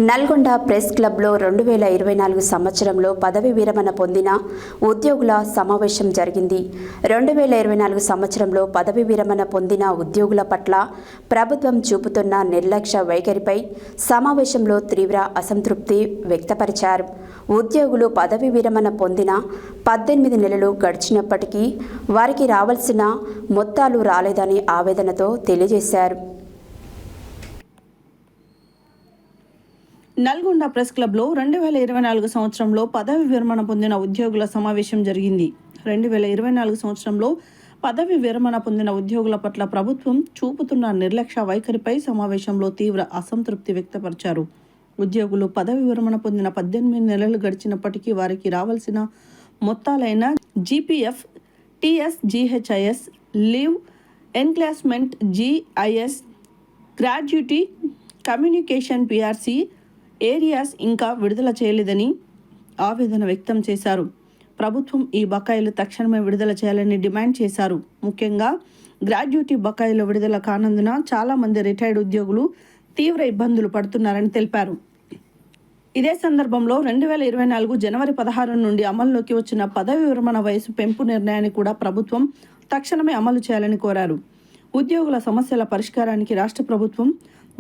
Nalgonda press క్లబ్లో 2024 సంవత్సరంలో పదవి విరమణ పొందిన ఉద్యోగుల సమావేశం జరిగింది. 2024 సంవత్సరంలో పదవి విరమణ పొందిన ఉద్యోగుల పట్ల ప్రభుత్వం చూపుతున్న నిర్లక్ష్య వైఖరిపై సమావేశంలో తీవ్ర అసంతృప్తి వ్యక్తపరిచారు. ఉద్యోగులు పదవి విరమణ పొందిన 18 నెలలు గడిచినప్పటికీ వారికి రావాల్సిన మొత్తాలు రాలేదని ఆవేదనతో తెలియజేశారు. నల్గొండ ప్రెస్ క్లబ్లో 2024 సంవత్సరంలో పదవి విరమణ పొందిన ఉద్యోగుల సమావేశం జరిగింది. 2024 సంవత్సరంలో పదవి విరమణ పొందిన ఉద్యోగుల పట్ల ప్రభుత్వం చూపుతున్న నిర్లక్ష్య వైఖరిపై సమావేశంలో తీవ్ర అసంతృప్తి వ్యక్తపరిచారు. ఉద్యోగులు పదవి విరమణ పొందిన 18 నెలలు గడిచినప్పటికీ వారికి రావాల్సిన మొత్తాలైన GPF, TSGHIS, leave encashment, GIS, gratuity, communication PRC arrears ఇంకా విడుదల చేయలేదని ఆవేదన వ్యక్తం చేశారు. ప్రభుత్వం ఈ బకాయిలు తక్షణమే విడుదల చేయాలని డిమాండ్ చేశారు. ముఖ్యంగా గ్రాడ్యుటీ బకాయిలు విడుదల కానందున చాలామంది రిటైర్డ్ ఉద్యోగులు తీవ్ర ఇబ్బందులు పడుతున్నారని తెలిపారు. ఇదే సందర్భంలో 2024 జనవరి 16 నుండి అమల్లోకి వచ్చిన పదవి విరమణ వయసు పెంపు నిర్ణయాన్ని కూడా ప్రభుత్వం తక్షణమే అమలు చేయాలని కోరారు. ఉద్యోగుల సమస్యల పరిష్కారానికి రాష్ట్ర ప్రభుత్వం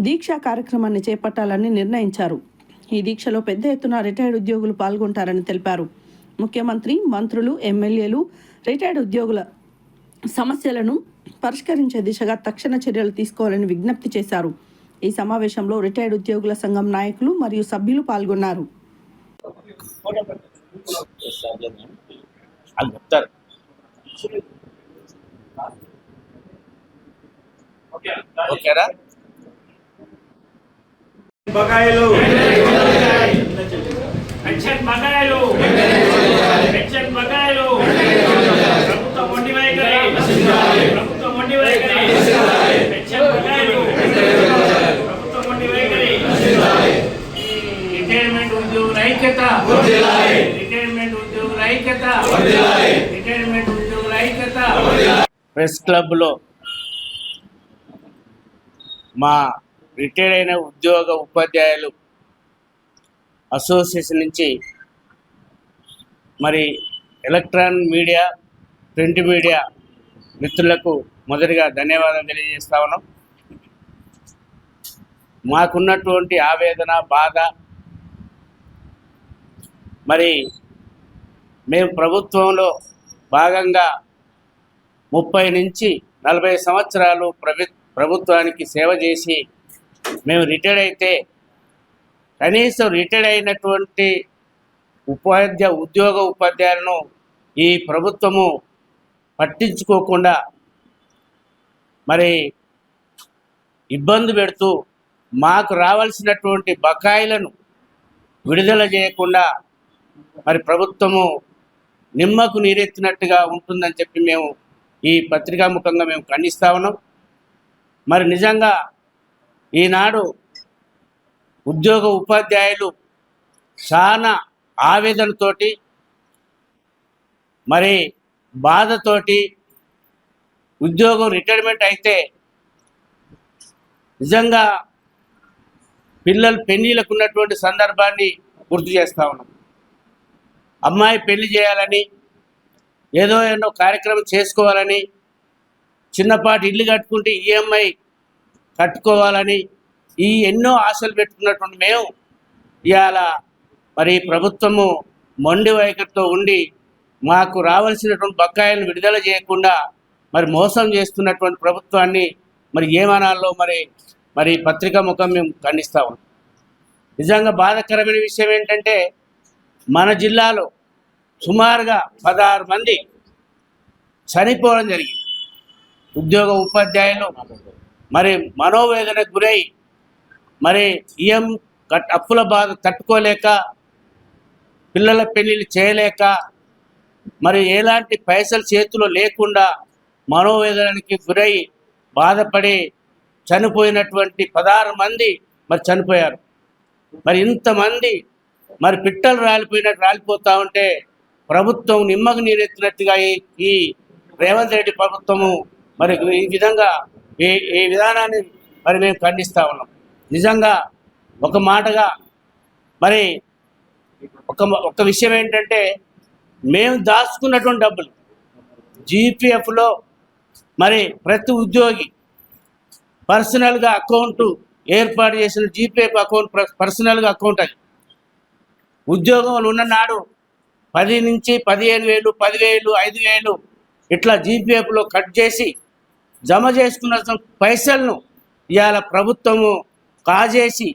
దీక్షా కార్యక్రమాన్ని చేపట్టాలని నిర్ణయించారు. ఈ దీక్షలో పెద్ద ఎత్తున రిటైర్డ్ ఉద్యోగులు పాల్గొంటారని తెలిపారు. ముఖ్యమంత్రి, మంత్రులు, ఎమ్మెల్యేలు రిటైర్డ్ ఉద్యోగుల సమస్యలను పరిష్కరించే దిశగా తక్షణ చర్యలు తీసుకోవాలని విజ్ఞప్తి చేశారు. ఈ సమావేశంలో రిటైర్డ్ ఉద్యోగుల సంఘం నాయకులు మరియు సభ్యులు పాల్గొన్నారు. బకాయిలు ప్రభుత్వ మొండి వైఖరి రిటైర్మెంట్ ఉద్యోగుల ఐక్యత ప్రెస్ క్లబ్లో మా రిటైర్డ్ అయిన ఉద్యోగ ఉపాధ్యాయులు అసోసియేషన్ నుంచి మరి ఎలక్ట్రానిక్ మీడియా, ప్రింట్ మీడియా మిత్రులకు మొదటిగా ధన్యవాదాలు తెలియజేస్తా ఉన్నాం. మాకున్నటువంటి ఆవేదన, బాధ, మరి మేము ప్రభుత్వంలో భాగంగా 30 నుంచి 40 సంవత్సరాలు ప్రభుత్వానికి సేవ చేసి మేము రిటైర్డ్ అయితే కనీసం రిటైర్డ్ అయినటువంటి ఉద్యోగ ఉపాధ్యాయులను ఈ ప్రభుత్వము పట్టించుకోకుండా మరి ఇబ్బంది పెడుతూ మాకు రావాల్సినటువంటి బకాయిలను విడుదల చేయకుండా మరి ప్రభుత్వము నిమ్మకు నీరెత్తినట్టుగా ఉంటుందని చెప్పి మేము ఈ పత్రికాముఖంగా మేము ఖండిస్తా ఉన్నాం. మరి నిజంగా ఈనాడు ఉద్యోగ ఉపాధ్యాయులు చాలా ఆవేదనతోటి మరి బాధతోటి ఉద్యోగం రిటైర్మెంట్ అయితే నిజంగా పిల్లలు పెళ్ళిళ్ళకు ఉన్నటువంటి సందర్భాన్ని గుర్తు చేస్తూ ఉన్నాం. అమ్మాయి పెళ్లి చేయాలని, ఏదో కార్యక్రమం చేసుకోవాలని, చిన్నపాటి ఇల్లు కట్టుకుంటే ఈఎంఐ కట్టుకోవాలని ఈ ఎన్నో ఆశలు పెట్టుకున్నటువంటి మేము ఇవాళ మరి ప్రభుత్వము మొండి వైఖరితో ఉండి మాకు రావాల్సినటువంటి బకాయిలను విడుదల చేయకుండా మరి మోసం చేస్తున్నటువంటి ప్రభుత్వాన్ని మరి ఏమనాలో మరి పత్రికా ముఖం మేము ఖండిస్తా ఉన్నాం. నిజంగా బాధాకరమైన విషయం ఏంటంటే మన జిల్లాలో సుమారుగా 16 మంది చనిపోవడం జరిగింది. ఉద్యోగ ఉపాధ్యాయులు మరి మనోవేదనకు గురై మరి అప్పుల బాధ తట్టుకోలేక, పిల్లల పెళ్ళిళ్ళు చేయలేక, మరి ఎలాంటి పైసలు చేతిలో లేకుండా మనోవేదనకి గురై బాధపడి చనిపోయినటువంటి 16 మంది మరి చనిపోయారు. మరి ఇంతమంది మరి పిట్టలు రాలిపోతూ ఉంటే ప్రభుత్వం నిమ్మకు నీరెత్తినట్టుగా ఈ రేవంత్ రెడ్డి ప్రభుత్వము మరి ఈ విధంగా ఈ విధానాన్ని మరి మేము ఖండిస్తా ఉన్నాం. నిజంగా ఒక మాటగా మరి ఒక విషయం ఏంటంటే, మేము దాచుకున్నటువంటి డబ్బులు జీపీఎఫ్లో మరి ప్రతి ఉద్యోగి పర్సనల్గా అకౌంట్ ఏర్పాటు చేసిన జీపీఎఫ్ అకౌంట్ పర్సనల్గా అకౌంట్ అది ఉద్యోగంలో ఉన్ననాడు 10 నుంచి 15,000, 10,000, 5,000 ఇట్లా జీపీఎఫ్లో కట్ చేసి జమ చేసుకున్న పైసలను ఇవాళ ప్రభుత్వము కాజేసి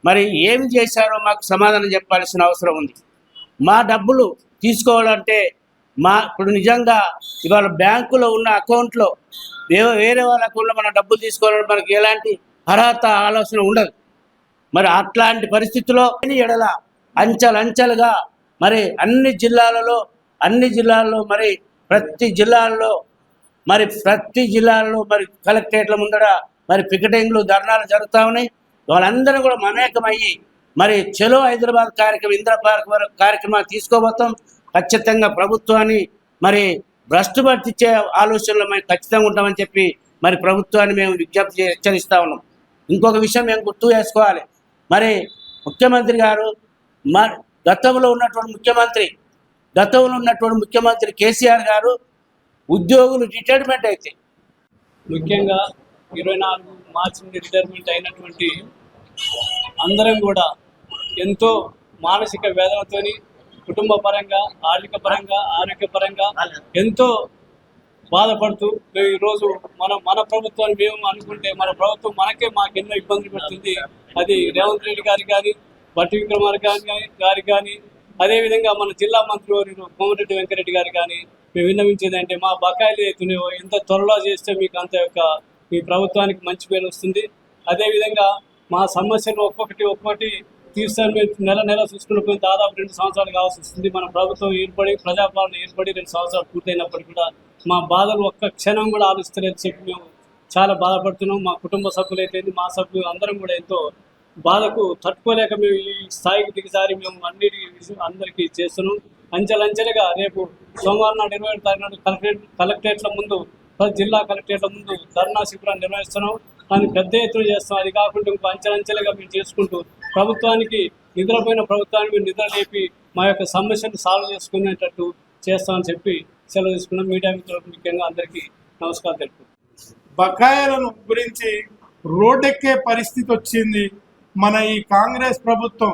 మరి ఏమి చేశారో మాకు సమాధానం చెప్పాల్సిన అవసరం ఉంది. మా డబ్బులు తీసుకోవాలంటే ఇప్పుడు నిజంగా ఇవాళ బ్యాంకులో ఉన్న అకౌంట్లో వేరే వాళ్ళ అకౌంట్లో మన డబ్బులు తీసుకోవాలంటే మనకి ఎలాంటి అర్హత ఆలోచన ఉండదు. మరి అట్లాంటి పరిస్థితుల్లో ఎడల అంచెలంచెలుగా మరి అన్ని జిల్లాలలో మరి ప్రతి జిల్లాల్లో మరి కలెక్టరేట్ల ముందర మరి పికెటింగ్లు, ధర్నాలు జరుగుతూ ఉన్నాయి. వాళ్ళందరూ కూడా మమేకమయ్యి మరి చలో హైదరాబాద్ కార్యక్రమం, ఇందిరా పార్క్ కార్యక్రమాలు తీసుకోబోతాం. ఖచ్చితంగా ప్రభుత్వాన్ని మరి భ్రష్టు పట్టించే ఆలోచనలో మేము ఖచ్చితంగా ఉంటామని చెప్పి మరి ప్రభుత్వాన్ని మేము విజ్ఞప్తి హెచ్చరిస్తూ ఉన్నాం. ఇంకొక విషయం మేము గుర్తు చేసుకోవాలి. మరి ముఖ్యమంత్రి గారు గతంలో ఉన్నటువంటి ముఖ్యమంత్రి కేసీఆర్ గారు ఉద్యోగులు రిటైర్మెంట్ అయితే ముఖ్యంగా 24 మార్చి నుండి రిటైర్మెంట్ అయినటువంటి అందరం కూడా ఎంతో మానసిక వేదనతోని, కుటుంబ పరంగా, ఆర్థిక పరంగా, ఆరోగ్యపరంగా ఎంతో బాధపడుతూ మేము ఈరోజు మన ప్రభుత్వాన్ని మేము అనుకుంటే మన ప్రభుత్వం మాకు ఎన్నో ఇబ్బందులు పెడుతుంది. అది రేవంత్ రెడ్డి గారికి కానీ, బట్టి విక్రమార్క గారికి కానీ, అదేవిధంగా మన జిల్లా మంత్రి కోమటిరెడ్డి వెంకరెడ్డి గారు కానీ మేము విన్నవించేది అంటే మా బకాయిలు అవుతున్నాయో ఎంత త్వరలో చేస్తే మీకు అంత మీ ప్రభుత్వానికి మంచి పేరు వస్తుంది. అదేవిధంగా మా సమస్యలు ఒక్కొక్కటి తీర్చాలని మేము నెల చూసుకుని పోయి దాదాపు 2 సంవత్సరాలు కావాల్సి వస్తుంది. మన ప్రభుత్వం ఏర్పడి, ప్రజాపాలన ఏర్పడి 2 సంవత్సరాలు పూర్తయినప్పటికీ కూడా మా బాధలు ఒక్క క్షణం కూడా ఆలోచిస్తలేదు చెప్పి మేము చాలా బాధపడుతున్నాం. మా కుటుంబ సభ్యులైతే మా సభ్యులు అందరం కూడా ఎంతో బాధకు తట్టుకోలేక మేము ఈ స్థాయికి దిగజారి మేము అందరికీ చేస్తున్నాం. అంచెలంచెలుగా రేపు సోమవారం నాడు 27 తారీఖు నాడు కలెక్టరేట్ల ముందు, జిల్లా కలెక్టరేట్ల ముందు ధర్నా శిబిరాన్ని నిర్వహిస్తున్నాం. దాన్ని పెద్ద ఎత్తున చేస్తాం. అది కాకుండా ఇంకో అంచెలంచెలుగా మేము చేసుకుంటూ నిద్రపోయిన ప్రభుత్వాన్ని మేము నిద్ర లేపి మా యొక్క సమస్యను సాల్వ్ చేసుకునేటట్టు చేస్తామని చెప్పి సెలవు తీసుకున్నాం. మీడియా మిత్రులకు ముఖ్యంగా అందరికీ నమస్కారం తెలుపు. బకాయిలను గురించి రోడ్డెక్కే పరిస్థితి వచ్చింది మన ఈ కాంగ్రెస్ ప్రభుత్వం.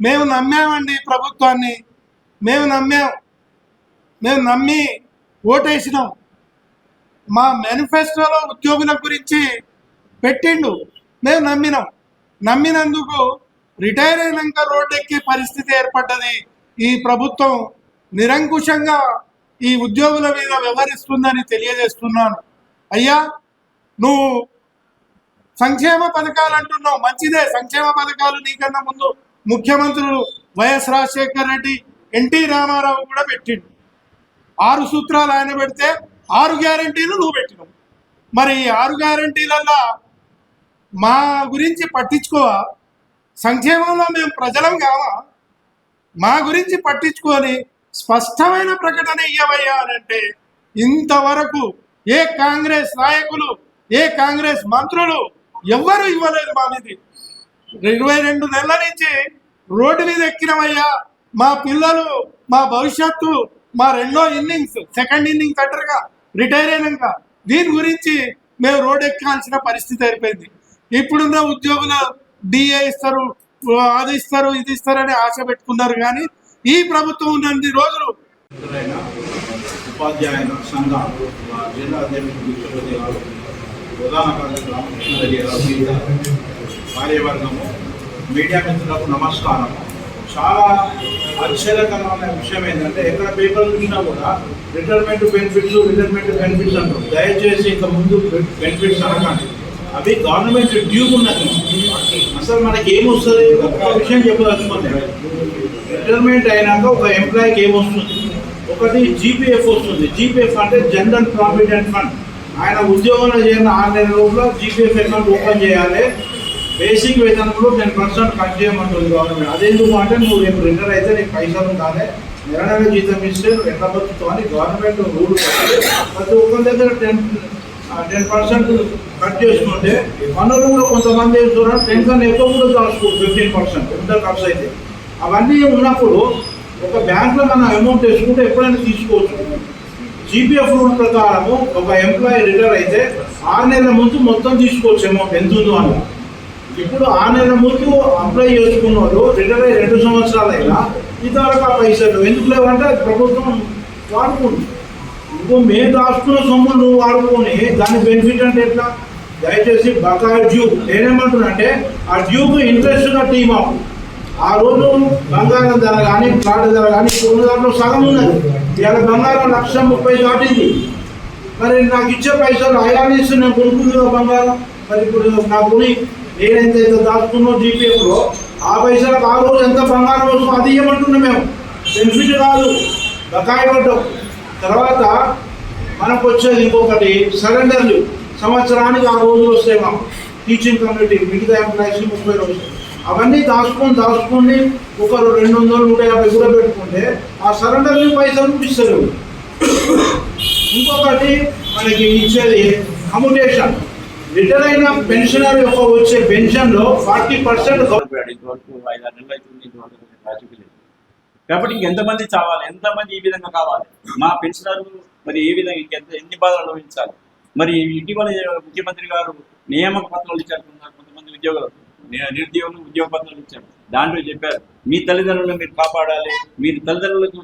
మేము నమ్మామండి ప్రభుత్వాన్ని, మేము నమ్మి ఓటేసినాం. మా మేనిఫెస్టోలో ఉద్యోగుల గురించి పెట్టిండు, మేము నమ్మినందుకు రిటైర్ అయినాక రోడ్డెక్కే పరిస్థితి ఏర్పడ్డది. ఈ ప్రభుత్వం నిరంకుశంగా ఈ ఉద్యోగుల మీద వ్యవహరిస్తుందని తెలియజేస్తున్నాను. అయ్యా, నువ్వు సంక్షేమ పథకాలు అంటున్నావు, మంచిదే. సంక్షేమ పథకాలు నీకన్నా ముందు ముఖ్యమంత్రులు వైఎస్ రాజశేఖర రెడ్డి, ఎన్టీ రామారావు కూడా పెట్టిండు. 6 సూత్రాలు ఆయన పెడితే 6 గ్యారంటీలు నువ్వు పెట్టినావు. మరి ఈ 6 గ్యారంటీలల్లో మా గురించి పట్టించుకోవా? సంక్షేమంలో మేము ప్రజలం కావా? మా గురించి పట్టించుకొని స్పష్టమైన ప్రకటన ఇవ్వవయ్యా అని అంటే ఇంతవరకు ఏ కాంగ్రెస్ నాయకులు, ఏ కాంగ్రెస్ మంత్రులు ఎవ్వరూ ఇవ్వలేదు. మా మీద 22 నెలల నుంచి రోడ్డు మీద ఎక్కినవయ్యా. మా పిల్లలు, మా భవిష్యత్తు, మా రెండో ఇన్నింగ్స్, సెకండ్ ఇన్నింగ్స్ అంటారుగా రిటైర్ అయినాక, దీని గురించి మేము రోడ్డు ఎక్కాల్సిన పరిస్థితి అయిపోయింది. ఇప్పుడున్న ఉద్యోగులు డిఏ ఇస్తారు, అది ఇస్తారు, ఇది ఇస్తారని ఆశ పెట్టుకున్నారు. కానీ ఈ ప్రభుత్వం ఉన్నన్ని రోజులు ఉపాధ్యాయ సంఘ జిల్లా అధ్యక్షుడు ప్రధాన కార్యదర్శి రామకృష్ణారెడ్డి గారు, కార్యవర్గము, మీడియా మిత్రులకు నమస్కారం. చాలా ఆశ్చర్యకరమైన విషయం ఏంటంటే, ఎక్కడ పేపర్ చూసినా కూడా రిటైర్మెంట్ బెనిఫిట్స్ అంటారు. దయచేసి ఇక ముందు బెనిఫిట్స్ అనకండి, అవి గవర్నమెంట్ డ్యూ ఉన్నది. అసలు మనకి ఏమొస్తుంది ఒక విషయం చెప్పదలుచుకుంటే, రిటైర్మెంట్ అయినాక ఒక ఎంప్లాయీకి ఏమొస్తుంది? ఒకటి జీపీఎఫ్ వస్తుంది. జీపీఎఫ్ అంటే జనరల్ ప్రావిడెంట్ ఫండ్. ఆయన ఉద్యోగంలో చేరిన 6 నెలల లోపల జీపీఎఫ్ అకౌంట్ ఓపెన్ చేయాలి. బేసిక్ వేతనంలో 10% కట్ చేయమంటుంది గవర్నమెంట్. అదెందుకు అంటే, నువ్వు రేపు రిటైర్ అయితే నీకు పైసలు ఉండాలి, నెల జీతం ఇస్తే నువ్వు ఎట్లా బతుకుతావు అని గవర్నమెంట్ రూల్. ప్రతి ఒక్కరి దగ్గర 10% కట్ చేసుకుంటే మనోళ్ళు కూడా కొంతమంది ఏం చూడాలి టెన్షన్ ఎక్కువ కూడా దాచుకోరు 15% ఎంత ఖర్చు అయితే అవన్నీ ఉన్నప్పుడు ఒక బ్యాంక్లో మనం అమౌంట్ వేసుకుంటే ఎప్పుడైనా తీసుకోవచ్చు. జీపీఎఫ్ రూల్ ప్రకారము ఒక ఎంప్లాయీ రిటైర్ అయితే 6 నెలల ముందు మొత్తం తీసుకోవచ్చు అమౌంట్ ఎంత ఉందో అని. ఇప్పుడు 6 నెలల ముందు అప్లై చేసుకున్న వాళ్ళు రిటైర్ అయ్యి 2 సంవత్సరాలు అయినా ఇంతవరకు ఆ పైసలు ఎందుకు లేవంటే అది ప్రభుత్వం వాడుకుంటుంది. ఇంకో మేము దాచుకున్న సొమ్ములు నువ్వు వాడుకొని దాని బెనిఫిట్ అంటే ఎట్లా? దయచేసి బకాయి డ్యూ నేనేమంటున్నా అంటే ఆ డ్యూకు ఇంట్రెస్ట్ కట్టి మాకు ఆ రోజు బంగారం ధర కానీ ప్లాట్ ధర కానీ కొన్ని దాంట్లో సగం ఉన్నది. ఇవాళ బంగారం 1,30,000 దాటింది. మరి నాకు ఇచ్చే పైసలు అయాలీస్ నేను కొనుక్కుంది బంగారం. మరి ఇప్పుడు నా కొని నేనైతే దాచుకున్నో జీపీఎఫ్లో ఆ పైసలకు ఆ రోజు ఎంత బంగారం వస్తుందో అది ఇవ్వమంటున్నాం మేము. బెనిఫిట్ కాదు, బకాయి పడ్డాం. తర్వాత మనకు వచ్చేది ఇంకొకటి సరెండర్లు సంవత్సరానికి 6 రోజులు వస్తాయి మాకు టీచింగ్ కమ్యూనిటీ మిగతా ఎంప్లాయీస్ 30 రోజులు. అవన్నీ దాచుకొని ఒకరు 200, 150 కూడా పెట్టుకుంటే ఆ సరెండర్లు పైసలు ఇస్తారు. ఇంకొకటి మనకి ఇచ్చేది కమ్యూటేషన్. రిటైర్ అయిన పెన్షనర్ యొక్క వచ్చే పెన్షన్లో 40% ఇంతవరకు 5-6 నెలలు అవుతుంది ఇంతవరకు రాజకీయ. కాబట్టి ఇంకెంతమంది చావాలి, ఎంతమంది ఈ విధంగా కావాలి? మా పెన్షనర్లు మరి ఏ విధంగా ఎన్ని బాధలు అనుభవించాలి? మరి ఇటీవల ముఖ్యమంత్రి గారు నియామక పత్రాలు ఇచ్చారు కొంతమంది ఉద్యోగులు, నిరుద్యోగులు ఉద్యోగ పత్రాలు ఇచ్చారు. దాంట్లో చెప్పారు మీ తల్లిదండ్రులను మీరు కాపాడాలి, మీరు తల్లిదండ్రులకు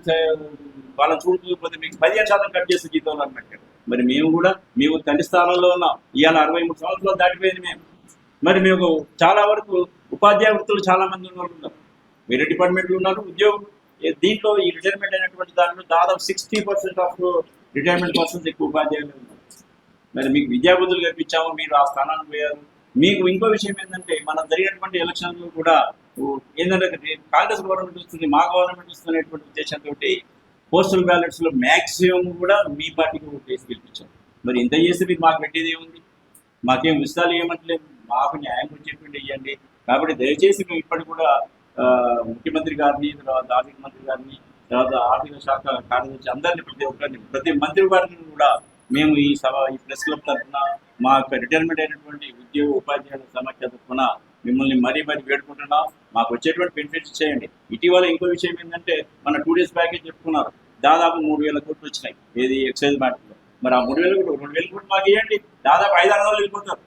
వాళ్ళని చూడకపోతే మీకు 15% కట్ చేస్తే జీతంలో అన్నట్టు. మరి మేము కూడా మేము తండ్రి స్థానంలో ఉన్నాం. ఇవాళ 63 సంవత్సరాలు దాటిపోయింది మేము. మరి మేము చాలా వరకు ఉపాధ్యాయ వృత్తులు చాలా మంది ఉన్న వాళ్ళు ఉన్నారు, వేరే డిపార్ట్మెంట్లు ఉన్నారు ఉద్యోగులు. దీంట్లో ఈ రిటైర్మెంట్ అయినటువంటి దాంట్లో దాదాపు 60% ఆఫ్ రిటైర్మెంట్ పర్సన్స్ ఎక్కువ ఉపాధ్యాయులు ఉన్నారు. మరి మీకు విద్యాబుద్ధులు కల్పించాము, మీరు ఆ స్థానానికి పోయారు. మీకు ఇంకో విషయం ఏంటంటే మనం జరిగినటువంటి ఎలక్షన్లు కూడా ఏంటంటే కాంగ్రెస్ గవర్నమెంట్ వస్తుంది, మా గవర్నమెంట్ వస్తుంది అనేటువంటి ఉద్దేశంతో పోస్టల్ బ్యాలెట్స్లో మ్యాక్సిమం కూడా మీ పార్టీకి ఓటు వేసి గెలిపించాం. మరి ఇంత చేస్తే మీకు మాకు పెట్టేది ఏముంది? మాకేం విషయాలు ఏమంటలేదు, మాకు న్యాయం వచ్చేటువంటి ఇవ్వండి. కాబట్టి దయచేసి మేము ఇప్పటికి కూడా ముఖ్యమంత్రి గారిని, తర్వాత ఆర్థిక మంత్రి గారిని, తర్వాత ఆర్థిక శాఖ కార్యదర్శి అందరినీ ప్రతి మంత్రి వారిని కూడా మేము ఈ ప్రెస్ క్లబ్ తరఫున మా యొక్క రిటైర్మెంట్ అయినటువంటి ఉద్యోగ ఉపాధ్యాయుల సమాఖ్య తరఫున మిమ్మల్ని మరీ వేడుకుంటున్నాం. మాకు వచ్చేటువంటి బెనిఫిట్స్ చేయండి. ఇటీవల ఇంకో విషయం ఏంటంటే మన 2 days ప్యాకేజ్ చెప్పుకున్నారు, దాదాపు 3,000 కోట్లు వచ్చినాయి ఏది ఎక్సైజ్ మ్యాటర్లో. మరి ఆ 3,000 కోట్లు 2,000 కోట్లు మాకు ఇవ్వండి, దాదాపు 5-6 వెళ్ళిపోతారు.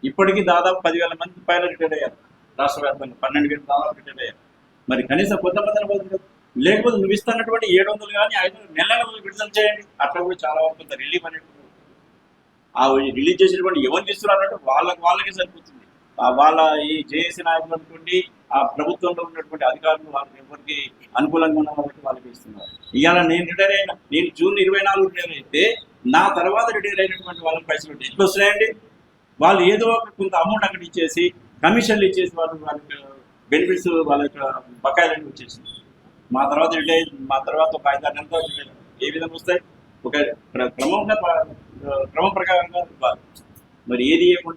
ఇప్పటికీ దాదాపు 10,000 మంది పైన రిటైర్ అయ్యారు రాష్ట్ర వ్యాప్తంగా, 12,000 దాదాపు రిటైర్ అయ్యారు. మరి కనీసం కొంతమందిని బదులు లేకపోతే నువ్వు ఇస్తున్నటువంటి 700 కానీ 500 నెలల విడుదల చేయండి. అట్లా కూడా చాలా వరకు కొంత రిలీఫ్ అనేటువంటి ఆ రిలీజ్ చేసినటువంటి ఎవరు తీసుకురారంటే వాళ్ళకి సరిపోతుంది. వాళ్ళ ఈ జేఏసీ నాయకులు అనుకోండి, ఆ ప్రభుత్వంలో ఉన్నటువంటి అధికారులు వాళ్ళకి ఎవరికి అనుకూలంగా ఉన్న వాళ్ళకి ఇస్తున్నారు. ఇవాళ నేను జూన్ 24 రిటైర్ అయితే నా తర్వాత రిటైర్ అయినటువంటి వాళ్ళకి పైసలు ఎట్లా వస్తున్నాయండి? వాళ్ళు ఏదో ఒక కొంత అమౌంట్ అక్కడ ఇచ్చేసి కమిషన్లు ఇచ్చేసి వాళ్ళకి బెనిఫిట్స్ వాళ్ళ బకాయిలన్నీ వచ్చేసి మా తర్వాత ఒక 5-6 నెలల తర్వాత ఏ విధంగా వస్తాయి? ఒక క్రమం ప్రకారంగా ఇవ్వాలి. మరి ఏది ఇవ్వకుండా